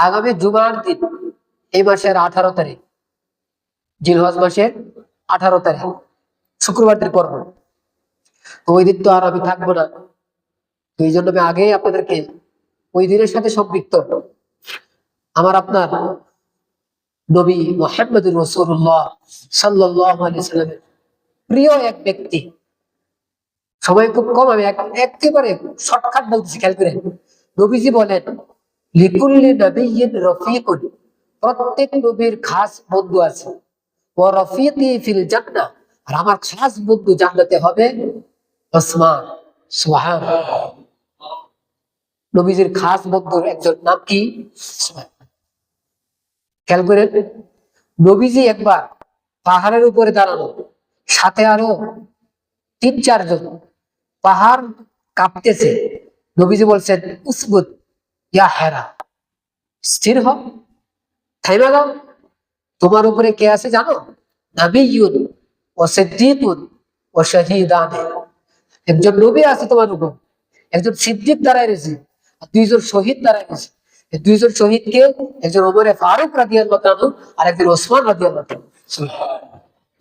আগামী জুমার দিন এই মাসের 18 তারিখ, জিলহজ মাসের 18 তারিখ শুক্রবার দিন পর্ব। তো ওই দিন তো আর আমি থাকবো না, তো এই জন্য আমি আগেই আপনাদেরকে ওই দিনের সাথে সম্পৃক্ত আমার আপনার নবী মুহাম্মদুর রাসূলুল্লাহ সাল্লাল্লাহু আলাইহি সাল্লামের প্রিয় এক ব্যক্তি, সময় খুব কম, আমি একেবারে শর্টকাট বলতেছি, খেয়াল করে। নবীজি বলেন, লিকুল্লি নাবিয়্যিন রফিকুন, প্রত্যেক নবীর খাস বন্ধু আছে। ওয়া রফিকি ফিল জান্নাহ, আর আমার খাস বন্ধু জান্নাতে হবে ওসমান। সুবহানাল্লাহ। নবীজির খাস বন্ধুর একজন নাম কি? খেয়াল করে। নবীজি একবার পাহাড়ের উপরে দাঁড়ানো, সাথে আরো 3-4 জন। পাহাড় কাঁপতেছে। নবীজি বলছেন, উসবুত ইয়া হেরা, স্থির হও, থাইমা দাও। তোমার উপরে কে আছে জানো? নাবিয়্যুন ওয়া সিদ্দীকুন ওয়া শাহীদান, একজন নবী আছে তোমার উপর, একজন সিদ্দিক দাঁড়ায় রয়েছে, আর 2 জন শহীদ দাঁড়ায় রয়েছে। এই 2 জন শহীদকে একজন ওমরে ফারুক রাদিয়াল্লাহু তাআলা আর একজন ওসমান রাদিয়াল্লাহু তাআলা।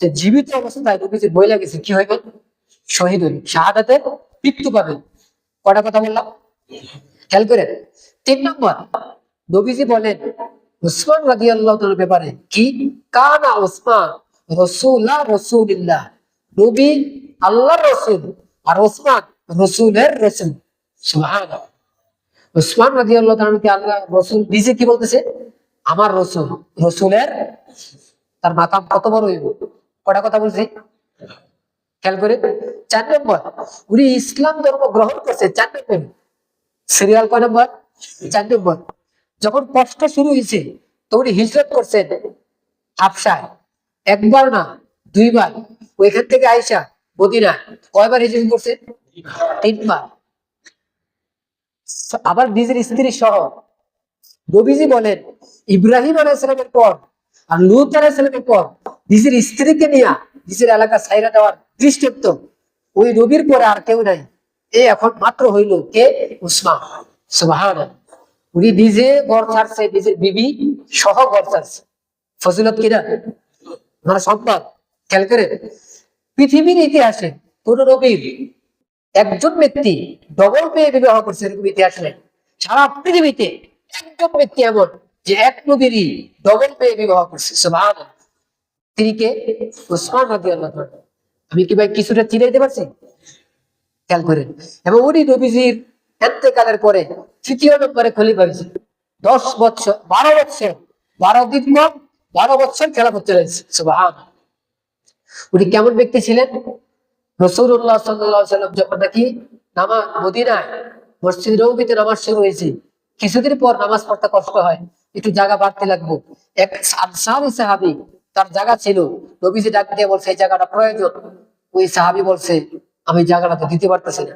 যে জীবিত অবস্থায় নবীজি বইলা গেছে কি হইবেন? শহীদ হইবেন, শাহাদাতের মৃত্যু পাবেন। কটা কথা বললাম, খেয়াল করেন। 3 নম্বর, নবীজি বলেন উসমান রাদিয়াল্লাহু তাআলার ব্যাপারে কি, কানা উসমান রাসূলা রাসূলিল্লাহ, নবী আল্লাহর রাসূল আর ওসমান রাসূলের রাসূল। সুবহানাল্লাহ। উসমান রাদিয়াল্লাহু তাআলা কে আল্লাহ রাসূল নিজে কি বলতেছে? আমার রাসূল, রাসূলের। তার মাকাম কত বড় হইব? কটা কথা বলছি, খেয়াল করে। 4 নম্বর, উনি ইসলাম ধর্ম গ্রহণ করছে। 4 নম্বর সিরিয়াল, কয় নম্বর? 4 নম্বর। যখন কষ্ট শুরু হয়েছে তো উনি হিজরত করছেন হাবশায়, একবার না 2 বার। ওইখান থেকে আয়েশা মদিনা কয়বার হিজরত করছে? 3 বার। আবার নিজের স্ত্রী সহ। নবীজি বলেন, ইব্রাহিম আলাইহিস সালামের পর আর লূত আলাইহিস সালামের পর নিজের স্ত্রীকে নিয়ে নিজের এলাকা ছাইরা দেওয়ার দৃষ্টান্ত ওই নবীর পরে আর কেউ নাই। এ এখন মাত্র হইল কে? উসমান। সুবহানাল্লাহ। উনি নিজে ঘর ছাড়ছে, নিজের বিবি সহ ঘর ছাড়ছে। ফজিলত কিনা? মানে সম্পদ। খেয়াল করে, পৃথিবীর ইতিহাসে কোন নবীর একজন ব্যক্তি ডবল পেয়ে বিবাহ করছে এরকম ইতিহাস নেই। সারা পৃথিবীতে একজন ব্যক্তি এমন যে এক নবীরই ডবল পেয়ে বিবাহ করছে। সুবহানাল্লাহ। তিনি কে? উসমান রাদিয়াল্লাহু তাআলা। আমি কি ভাই কিছুটা চিনাইতে পারছি? খেয়াল করেন। এবং উনি নবীজির ইন্তেকালের পরে 3য় নম্বরে খলিফা হয়েছে। 10 বছর, 12 বছর, 12 দিন কম, 12 বছর খেলাফত চালাইছে। সুবহানাল্লাহ। উনি কেমন ব্যক্তি ছিলেন? রাসূলুল্লাহ সাল্লাল্লাহু আলাইহি ওয়াসাল্লাম যখন নাকি নামাজ মদিনায় মসজিদ নববীতে নামাজ শুরু হয়েছে, কিছুদিন পর নামাজ পড়তে কষ্ট হয়, একটু জায়গা বাড়তে লাগবে। এক আনসারী সাহাবী, তার জায়গা ছিল, নবীজি ডাক দিয়ে বলছে এই জায়গাটা প্রয়োজন। ওই সাহাবী বলছে আমি জায়গাটা তো দিতে পারতেছি না,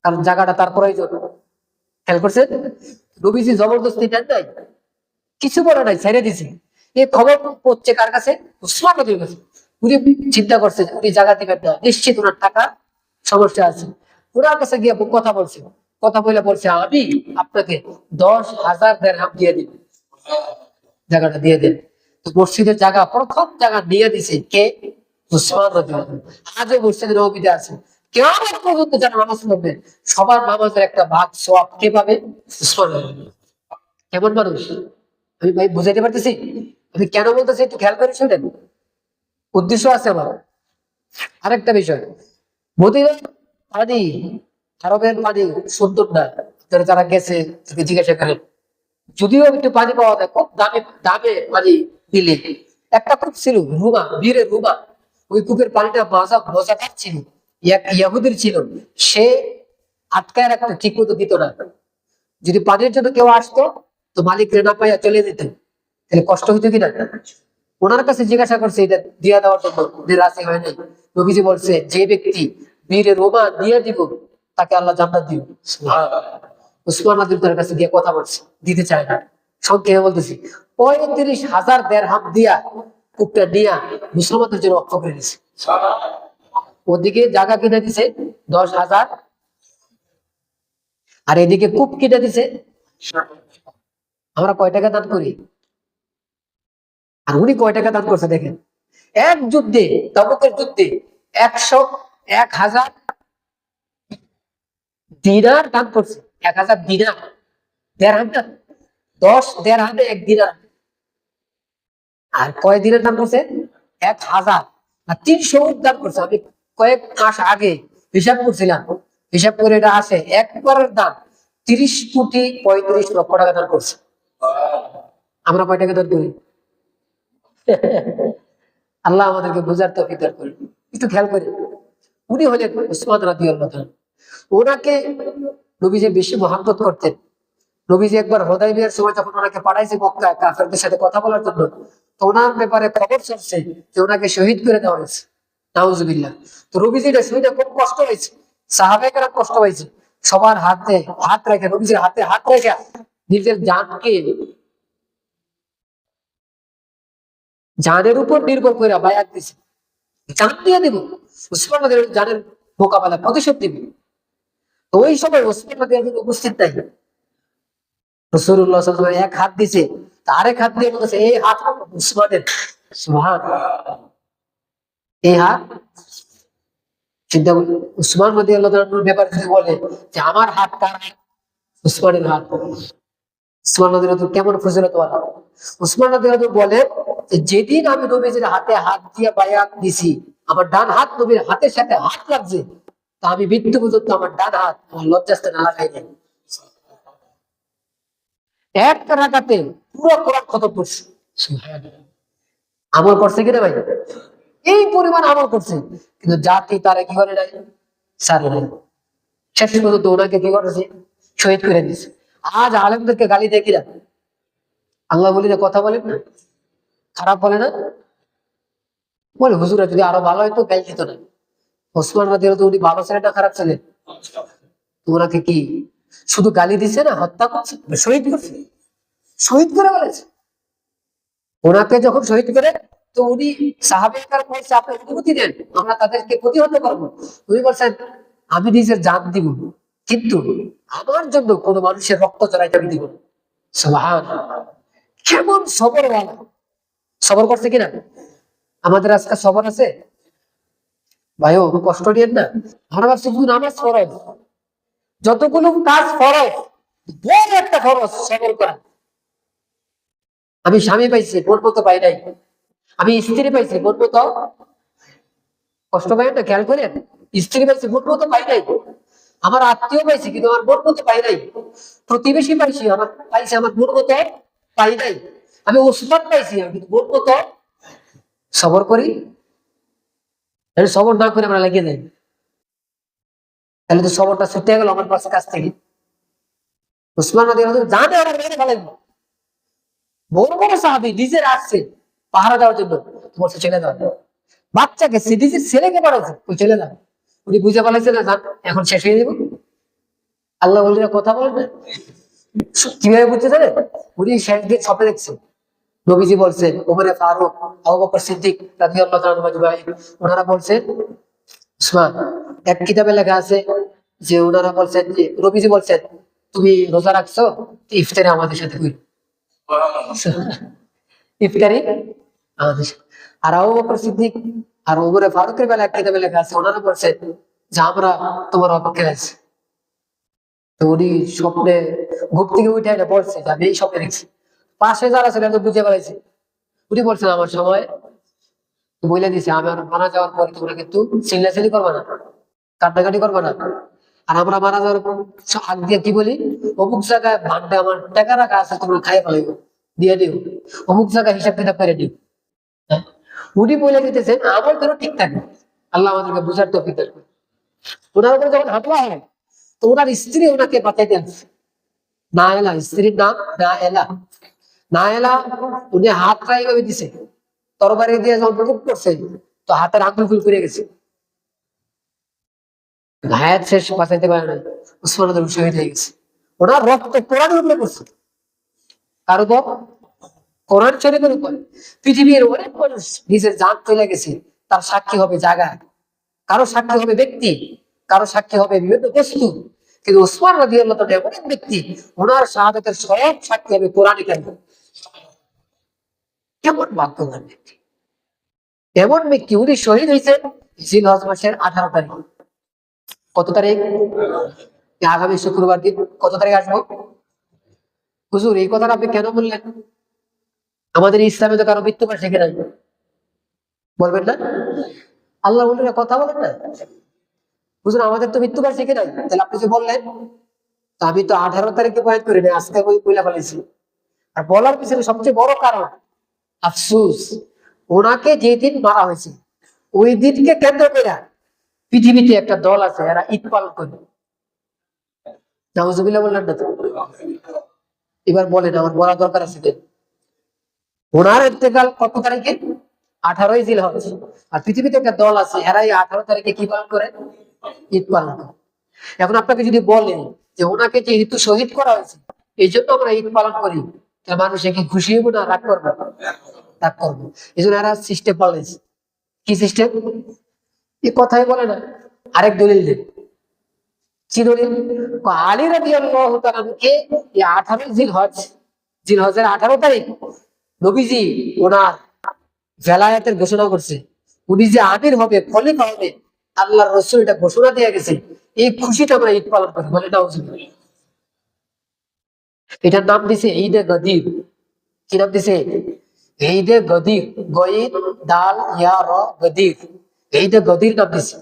কারণ জায়গাটা তার প্রয়োজন। খেয়াল করছেন? নবীজি জবরদস্তি নেন নাই, কিছু বলে নাই, ছেড়ে দিছে। এই খবর পড়ছে কার কাছে? উসমান নবীর কাছে। উনি চিন্তা করছে উনি জায়গা দিবেন না, নিশ্চিত ওনার টাকা সমস্যা আছে। ওনার কাছে গিয়ে কথা বলছে, কথা বলে বলছে আমি আপনাকে 10,000 দিরহাম দিয়ে দিব, জায়গাটা দিয়ে দেন। তো মসজিদের জায়গা, প্রথম জায়গা দিয়ে দিছে কে? উসমান রাদিয়াল্লাহু আনহু। আজও মসজিদে নববীতে আছে, কিয়ামত পর্যন্ত যারা নামাজ পড়বে সবার নামাজের একটা ভাগ সওয়াব কে পাবে? উসমান রাদিয়াল্লাহু আনহু। কেমন মানুষ আমি ভাই বুঝাইতে পারতেছি? আমি কেন বলতেছি একটু খেয়াল করে শুনেন, উদ্দেশ্য আছে আমার। আরেকটা বিষয়, মদিনার পানি, আরবের পানি সুন্দর না। আপনারা যারা গেছে তাকে জিজ্ঞাসা করেন, যদিও একটু পানি পাওয়া যায় খুব দামে দামে পানি দিলে। একটা কূপ ছিল রুমা, বীরের রুমা, ওই কূপের পানিটা মজাদার ছিল। এক ইয়াহুদির ছিল, সে আটকায় রাখতো, ঠিক মতো দিত না। যদি পানির জন্য কেউ আসতো তো মালিক না পাইয়া চলে যেত, তাহলে কষ্ট হইতো কিনা? ওনার কাছে জিজ্ঞাসা করছে এটা দিয়া দেওয়ার জন্য, রাজি হয় নাই। নবীজি বলছে যে ব্যক্তি বীরের রোমা দিয়ে দিব তাকে আল্লাহ জান্নাত দিবে। উসমান রাদিয়াল্লাহু কাছে গিয়ে কথা বলছে, দিতে চায় না। সংক্ষেপে বলতেছি, 35,000 দিরহাম দিয়া কূপটা নিয়া মুসলমানদের জন্য অক্ষ করে দিছে। ওদিকে জায়গা কিনে দিছে 10,000, আর এদিকে কূপ কিনে দিছে আমরা কয় টাকা দান করি? আর উনি কয় টাকা দান করছে দেখেন, এক যুদ্ধে, তবুকের যুদ্ধে 1000 দিনার দান করছে। 1000 দিনার, দেড়হাম না, 10 দেড়হামে 1 দিনার। আর কয় দিনের দান করছে? 1000 আর 300 উট দান করছে। আমি কয়েক মাস আগে হিসাব করছিলাম, হিসাব করে এটা আসে একবারের দান 30,35,00,000 টাকা দান করছে। আমরা কয় টাকা দান করি? আল্লাহ আমাদেরকে বুঝার তৌফিক দান করুন। একটু খেয়াল করি, উনি হলেন উসমান রাদিয়াল্লাহু তাআলা। ওনাকে নবীজি বেশি মহব্বত করতেন। নবীজি একবার হুদায়বিয়ার সময় যখন ওনাকে পাঠাইছে মক্কায় কাফেরদের সাথে কথা বলার জন্য, তো ওনার ব্যাপারে খবর চলছে যে ওনাকে শহীদ করে দেওয়া হয়েছে, নাউজুবিল্লাহ। তো নবীজি এটা শুনে খুব কষ্ট হয়েছে, সাহাবায়ে কেরাম কষ্ট হয়েছে। সবার হাতে হাত রেখে, নবীজির হাতে হাত রেখে নিজের জানের উপর নির্ভর করে বায়াত দিছে, জান দিয়ে দিব, উসমান রাদিয়াল্লাহু জানের মোকাবেলা প্রতিশোধ দিব। তো ওই সময় উসমান রাদিয়াল্লাহু উপস্থিত নাই। রাসূলুল্লাহ সাল্লাল্লাহু আলাইহি ওয়াসাল্লাম এক হাত দিছে, আরেক হাত দিয়ে বলেছে এই হাত উসমানের। সুবহানাল্লাহ। এই হাত চিন্তা করুন, উসমান রাদিয়াল্লাহু তাআলার ব্যাপারে যদি বলে যে আমার হাত কার হাত? উসমানের হাত। উসমান রাদিয়াল্লাহু তাআলা কেমন ফজিলতওয়ালা। উসমান রাদিয়াল্লাহু তাআলা বলে যে যেদিন আমি নবীজির হাতে হাত দিয়ে বায়াত দিছি, আমার ডান হাত নবীর হাতের সাথে হাত লাগছে, তা আমি মৃত্যু পর্যন্ত আমার ডান হাত আমার লজ্জাস্থানে লাগাই নাই। এক রাকাতে পুরো কোরআন খতম করছে। সুবহানাল্লাহ। আমল করছে কিনা ভাই? এই পরিমাণ আমল করছে, কিন্তু জাতি তারা কি করে নাই? সারে নাই। শেষ পর্যন্ত ওনাকে কি করেছে? শহীদ করে দিয়েছে। আজ আলেমদেরকে গালি দেয় কিনা? আল্লাহ বলি না, কথা বলেন না, খারাপ বলে না, বলে হুজুরা যদি আরো ভালো হয়তো গালি দিত না। ওসমান রাদিয়াল্লাহু তাআলা উনি ভালো ছিলেন না খারাপ ছিলেন? ওনাকে কি শুধু গালি দিছে না, হত্যা করছে, শহীদ করছে, শহীদ করে বলেছে। ওনাকে যখন শহীদ করে, তো উনি সাহাবায়ে কেরাম বলছে আপনি অনুমতি দেন, আমরা তাদেরকে প্রতিহত করবো। উনি বলছেন আমি নিজের জান দিব, কিন্তু আমার জন্য কোন মানুষের রক্ত জড়াইতে আমি দিব না। সুবহানাল্লাহ। কেমন সবরওয়ালা, সবর করছে কিনা? আমাদের আজকে সবর আছে ভাইও, কষ্ট নিয়েন না। আমরা ভাবছি শুধু নামাজ ফরজ, যতগুলো কাজ ফরজ, বড় একটা ফরজ সবর করা। আমি স্বামী পাইছি, বোন মতো পাই নাই। আমি স্ত্রী পাইছি, বোন মতো কষ্ট পাই না, খেয়াল করেন। স্ত্রী পাইছি, বোন মতো পাই নাই। আমার আত্মীয় পাইছি, কিন্তু আমার বোন মতো পাই নাই। প্রতিবেশী পাইছি, আমার পাইছি, আমার বোন মতো পাই নাই। আমি ওসমান পাইছি, কিন্তু বোন মতো সবর করি। সবর না করে আমরা লাগিয়ে যাই, তাহলে তো সবরটা ছুটে গেল আমার কাছ থেকে। উসমান রাদিয়াল্লাহু তাআলা জানে আমার মেরে ফেলেন, বড় বড় সাহাবী নিজের আসছে পাহারা দেওয়ার জন্য, তোমার ছেলে দাও, বাচ্চাকে সিডিসির ছেলেকে পাঠাচ্ছে ওই ছেলে দাও। উনি বুঝে পালাইছে না, জান এখন শেষ হয়ে যাব। আল্লাহ বলিরা কথা বলেন না, কিভাবে বুঝতে জানে? উনি শেষ দিন স্বপ্নে দেখছে, নবীজি বলছেন, ওমরে ফারুক, আবু বকর সিদ্দিক রাদিয়াল্লাহু তাআলা আজমাইন, ওনারা বলছেন উসমান, এক কিতাবে লেখা আছে যে ওনারা বলছেন যে নবীজি বলছেন তুমি রোজা রাখছো, ইফতারে আমাদের সাথে করি। ইফতারি আমাদের সাথে। আর আবু বকর সিদ্দিক আর ওমরে ফারুকের বেলা এক কিতাবে লেখা আছে, ওনারা বলছেন যে আমরা তোমার অপেক্ষায় আছি। তো উনি স্বপ্নে ঘুম থেকে উঠে এটা বলছে যে আমি এই স্বপ্নে দেখছি। পাশে যারা ছিলেন তো বুঝে পালাইছে। উনি বলছেন আমার সময় বলে দিছে, আমার মারা যাওয়ার পর তোমরা কিন্তু চিল্লাচিল্লি করবে না, কান্নাকাটি করবে না। আর আমরা মারা যাওয়ার পর হাত দিয়ে কি বলি, অমুক জায়গায় ভান্ডে আমার টাকা রাখা আছে, তোমরা খাইয়ে ফেলাইব, দিয়ে দিও, অমুক জায়গায় হিসাব কিতাব করে দিও। হ্যাঁ? উনি বলে দিতেছেন আমার যেন ঠিক থাকে। আল্লাহ আমাদেরকে বুঝার তৌফিক দান করুন। ওনার উপরে যখন হামলা হয়, তো ওনার স্ত্রী ওনাকে বাঁচাইতে আসছে। না এলা, স্ত্রীর নাম না এলা। না এলা, উনি হাতটা এইভাবে দিছে, তরবারি দিয়ে যখন প্রকোপ করছে, তো হাতের আঙ্গুল ফুল করে গেছে। হায়াত শেষ, বাঁচাইতে পারে না, উসমান রাদিয়াল্লাহু শহীদ হয়ে গেছে। ওনার রক্ত কোরআনের উপরে পড়ছে। কার উপর? কোরআন শরীফের উপর। পৃথিবীর অনেক মানুষ নিজের জান চলে গেছে, তার সাক্ষী হবে জায়গা, কারো সাক্ষী হবে ব্যক্তি, কারো সাক্ষী হবে বিভিন্ন বস্তু, কিন্তু ওসমান রাদিয়াল্লাহু তাআলা এমন এক ব্যক্তি, ওনার শাহাদাতের সব সাক্ষী হবে কোরআনে কারিম। কেমন ভাগ্যবান ব্যক্তি, এমন ব্যক্তি, উনি শহীদ হয়েছেন জিলহজ মাসের 18 তারিখ। কত তারিখ? আগামী শুক্রবার দিন। কত তারিখ আসবো? হুজুর এই কথাটা আপনি কেন বললেন? আমাদের ইসলামে তো কারো মৃত্যুবার্ষিকী নাই, বলবেন না? আল্লাহ বললেন কথা বলেন না। হুজুর আমাদের তো মৃত্যুবার্ষিকী নাই, তাহলে আপনি যে বললেন, তো আমি তো 18 তারিখে বয়ান করি না, আজকে ওই কইলা ফেলেছি। আর বলার পিছনে সবচেয়ে বড় কারণ আফসুস, ওনাকে যেদিন মারা হয়েছে ওই দিনকে কেন্দ্র করে পৃথিবীতে একটা দল আছে, এরা ঈদ পালন করে। নাউজুবিল্লাহ বললেন না তো? এবার বলেন, আমার বলা দরকার আছে যে ওনার ইন্তেকাল কত তারিখে? 18ই জিলহজ। আর পৃথিবীতে একটা দল আছে, এরা এই 18 তারিখে কি পালন করে? ঈদ পালন করে। এখন আপনাকে যদি বলেন যে ওনাকে যেহেতু শহীদ করা হয়েছে এই জন্য আমরা ঈদ পালন করি, তাহলে মানুষ কি খুশি হইব না রাগ করবো? রাগ করবো। এই জন্য এরা সিস্টেম পাল্টেছে। কি সিস্টেম? এই কথাই বলে না, আরেক দলিল দেন। কি দলিল? আলী রাদিয়াল্লাহু তাআলাকে এই 18 জিলহজ, জিলহজের 18 তারিখ নবীজি ওনার ভেলায়েতের ঘোষণা করছে। উনি যে আমির হবে, খলিফা হবে, আল্লাহর রাসূল এটা ঘোষণা দিয়ে গেছে। এই খুশিটা আমরা ঈদ পালন করি, বলে নাউজুবিল্লাহ। এটার নাম দিছে ঈদে গদির। কি নাম দিছে? ঈদে গদির। গঈদ দাল ইয়া র গদির। ঈদে গদির নাম দিছে।